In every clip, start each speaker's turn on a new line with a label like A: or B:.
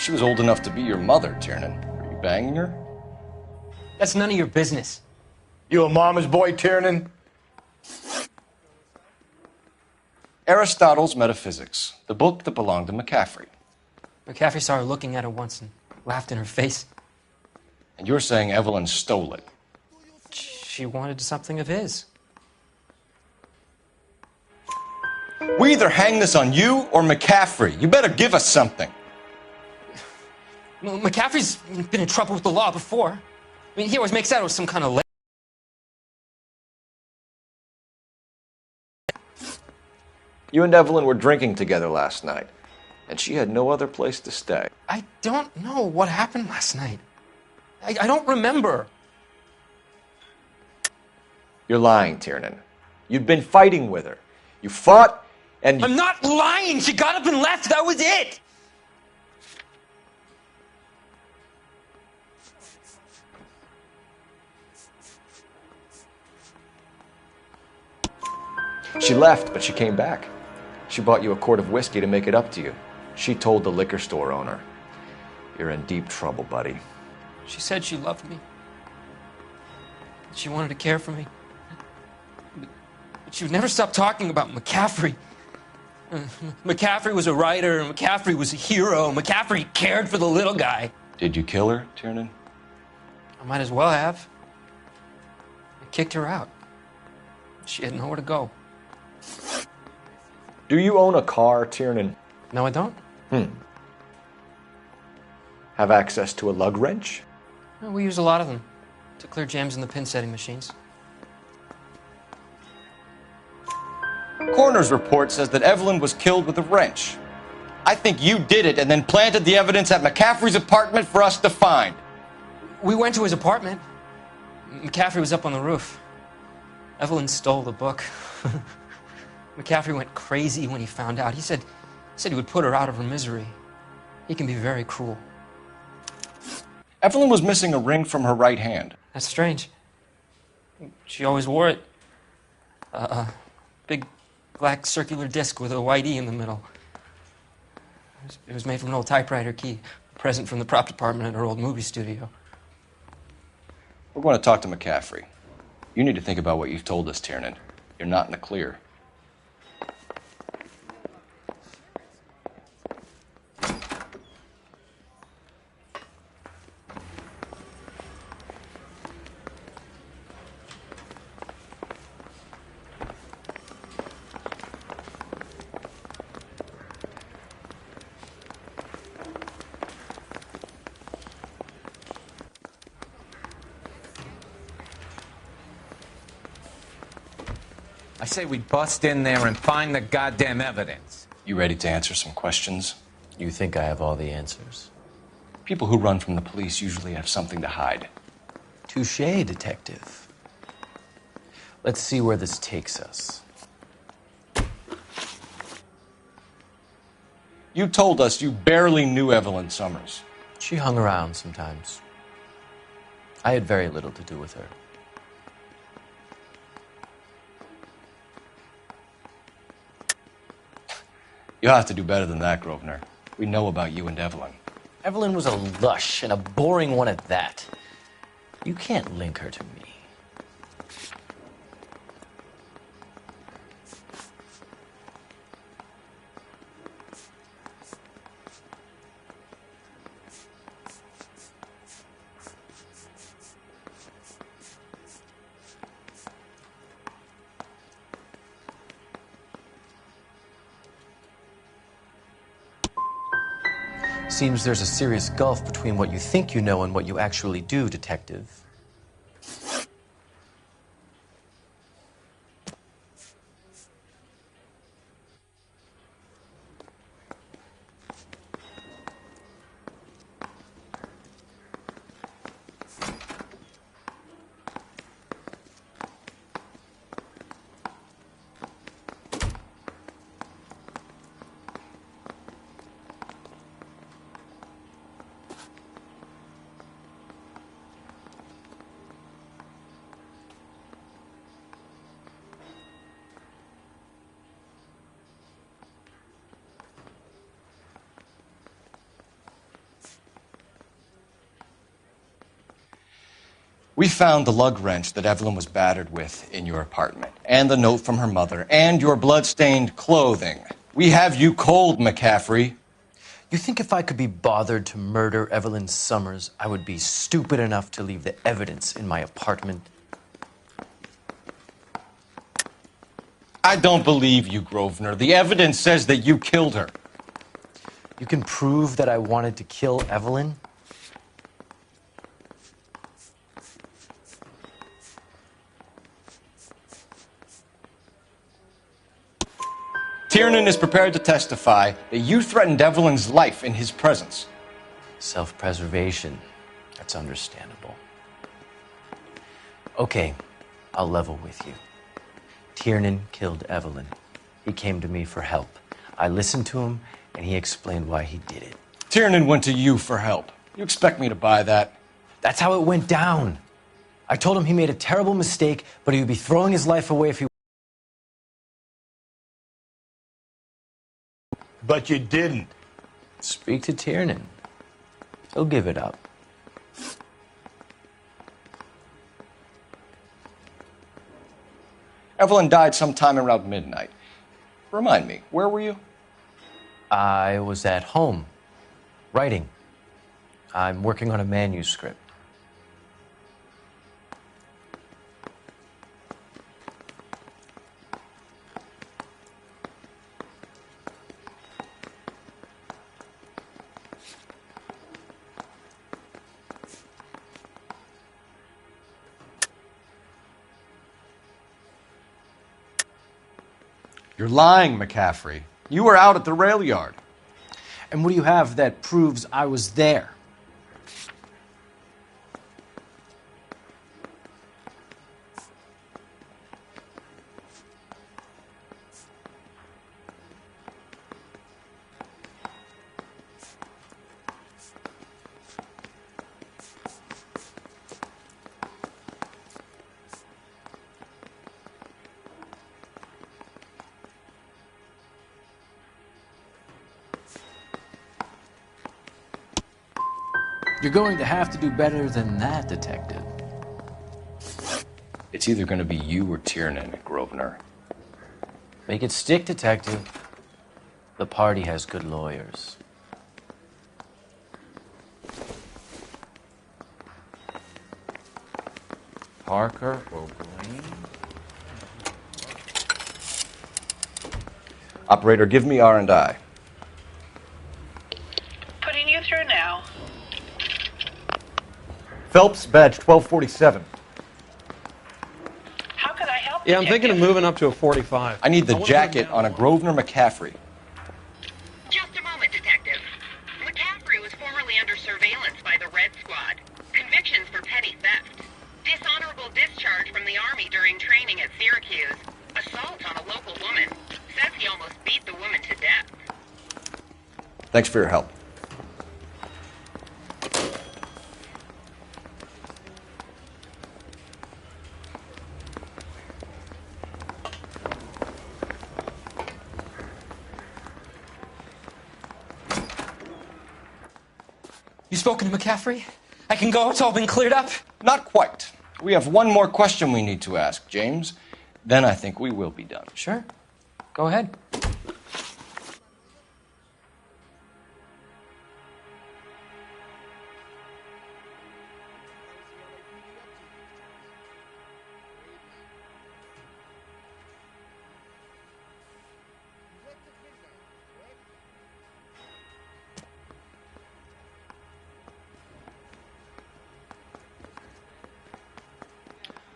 A: She was old enough to be your mother, Tiernan. Are you banging her?
B: That's none of your business.
C: You a mama's boy, Tiernan?
A: Aristotle's Metaphysics, the book that belonged to McCaffrey.
B: McCaffrey saw her looking at it once and laughed in her face.
A: And you're saying Evelyn stole it.
B: She wanted something of his.
A: We either hang this on you or McCaffrey. You better give us something.
B: Well, McCaffrey's been in trouble with the law before. I mean, he always makes out it was some kind of...
A: You and Evelyn were drinking together last night, and she had no other place to stay.
B: I don't know what happened last night. I don't remember.
A: You're lying, Tiernan. You'd been fighting with her. You fought, and...
B: I'm not lying! She got up and left! That was it!
A: She left, but she came back. She bought you a quart of whiskey to make it up to you. She told the liquor store owner. You're in deep trouble, buddy.
B: She said she loved me. She wanted to care for me. But she would never stop talking about McCaffrey. McCaffrey was a writer, McCaffrey was a hero, McCaffrey cared for the little guy.
A: Did you kill her, Tiernan?
B: I might as well have. I kicked her out. She had nowhere to go.
A: Do you own a car, Tiernan?
B: No, I don't.
A: Have access to a lug wrench?
B: No, we use a lot of them to clear jams in the pin setting machines.
A: Coroner's report says that Evelyn was killed with a wrench. I think you did it and then planted the evidence at McCaffrey's apartment for us to find.
B: We went to his apartment. McCaffrey was up on the roof. Evelyn stole the book. McCaffrey went crazy when he found out. He said he would put her out of her misery. He can be very cruel.
A: Evelyn was missing a ring from her right hand.
B: That's strange. She always wore it. A big black circular disc with a white E in the middle. It was made from an old typewriter key, a present from the prop department at her old movie studio.
A: We're going to talk to McCaffrey. You need to think about what you've told us, Tiernan. You're not in the clear.
D: I say we bust in there and find the goddamn evidence.
A: You ready to answer some questions?
E: You think I have all the answers?
A: People who run from the police usually have something to hide.
E: Touché, detective. Let's see where this takes us.
A: You told us you barely knew Evelyn Summers.
E: She hung around sometimes. I had very little to do with her.
A: You'll have to do better than that, Grosvenor. We know about you and Evelyn.
E: Evelyn was a lush, and a boring one at that. You can't link her to me. Seems there's a serious gulf between what you think you know and what you actually do, detective.
A: We found the lug wrench that Evelyn was battered with in your apartment, and the note from her mother, and your blood-stained clothing. We have you cold, McCaffrey.
E: You think if I could be bothered to murder Evelyn Summers, I would be stupid enough to leave the evidence in my apartment?
A: I don't believe you, Grosvenor. The evidence says that you killed her.
E: You can prove that I wanted to kill Evelyn?
A: Tiernan is prepared to testify that you threatened Evelyn's life in his presence.
E: Self-preservation. That's understandable. Okay, I'll level with you. Tiernan killed Evelyn. He came to me for help. I listened to him, and he explained why he did it.
A: Tiernan went to you for help. You expect me to buy that?
E: That's how it went down. I told him he made a terrible mistake, but he would be throwing his life away if he...
C: But you didn't.
E: Speak to Tiernan. He'll give it up.
A: Evelyn died sometime around midnight. Remind me, where were you?
E: I was at home, writing. I'm working on a manuscript.
A: You're lying, McCaffrey. You were out at the rail yard.
F: And what do you have that proves I was there? You're going to have to do better than that, Detective.
A: It's either going to be you or Tiernan, Grosvenor.
E: Make it stick, Detective. The party has good lawyers.
D: Parker O'Brien.
A: Operator, give me R&I.
G: Putting you through now.
A: Phelps, badge 1247.
G: How could I help
H: Yeah, I'm
G: Detective?
H: thinking of moving up to a 45.
A: I need the
H: wanna
A: jacket
H: put it
A: on a Grosvenor McCaffrey.
I: Just a moment, Detective. McCaffrey was formerly under surveillance by the Red Squad. Convictions for petty theft. Dishonorable discharge from the Army during training at Syracuse. Assault on a local woman. Says he almost beat the woman to death.
A: Thanks for your help.
B: You spoken to McCaffrey? I can go? It's all been cleared up?
A: Not quite. We have one more question we need to ask, James. Then I think we will be done.
B: Sure. Go ahead.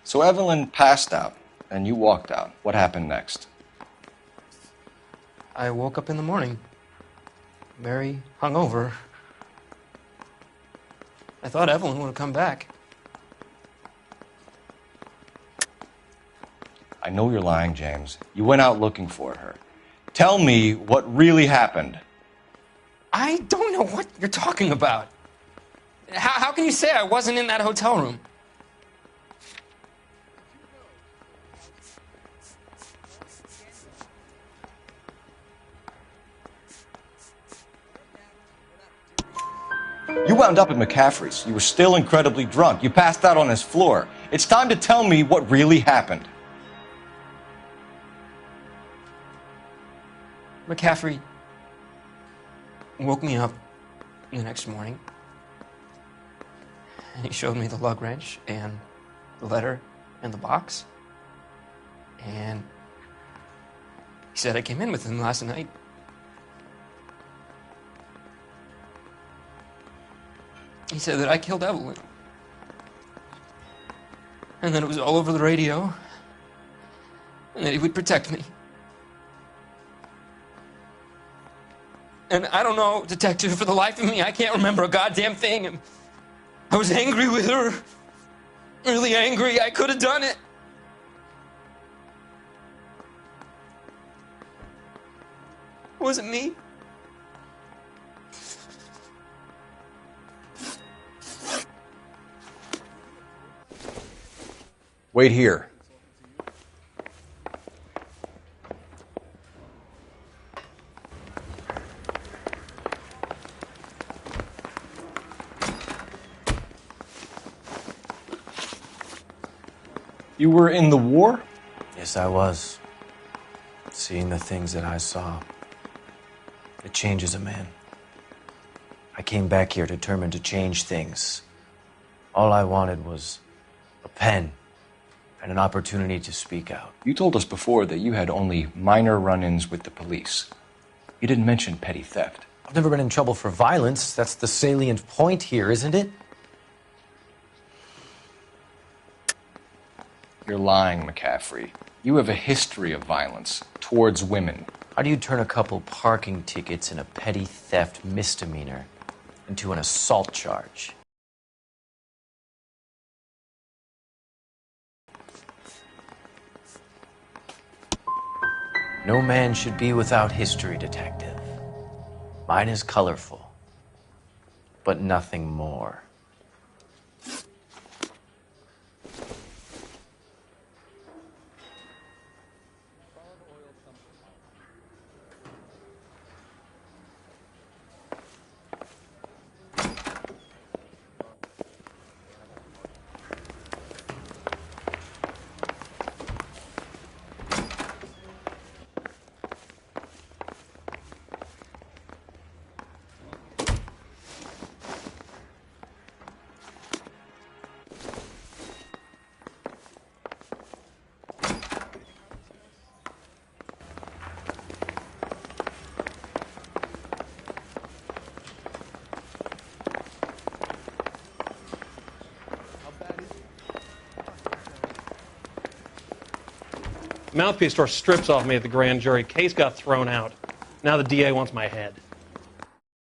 A: So Evelyn passed out, and you walked out. What happened next?
B: I woke up in the morning, very hungover. I thought Evelyn would have come back.
A: I know you're lying, James. You went out looking for her. Tell me what really happened.
B: I don't know what you're talking about. How can you say I wasn't in that hotel room?
A: You wound up at McCaffrey's. You were still incredibly drunk. You passed out on his floor. It's time to tell me what really happened.
B: McCaffrey woke me up the next morning, and he showed me the lug wrench and the letter and the box, and he said I came in with him last night. He said that I killed Evelyn, and that it was all over the radio, and that he would protect me. And I don't know, detective, for the life of me, I can't remember a goddamn thing. And I was angry with her. Really angry. I could have done it. It wasn't me.
A: Wait here. You were in the war?
E: Yes, I was. Seeing the things that I saw, it changes a man. I came back here determined to change things. All I wanted was a pen and an opportunity to speak out.
A: You told us before that you had only minor run-ins with the police. You didn't mention petty theft.
E: I've never been in trouble for violence. That's the salient point here, isn't it?
A: You're lying, McCaffrey. You have a history of violence towards women.
E: How do you turn a couple parking tickets and a petty theft misdemeanor into an assault charge? No man should be without history, detective. Mine is colorful, but nothing more.
H: Mouthpiece store strips off me at the grand jury. Case got thrown out. Now the DA wants my head.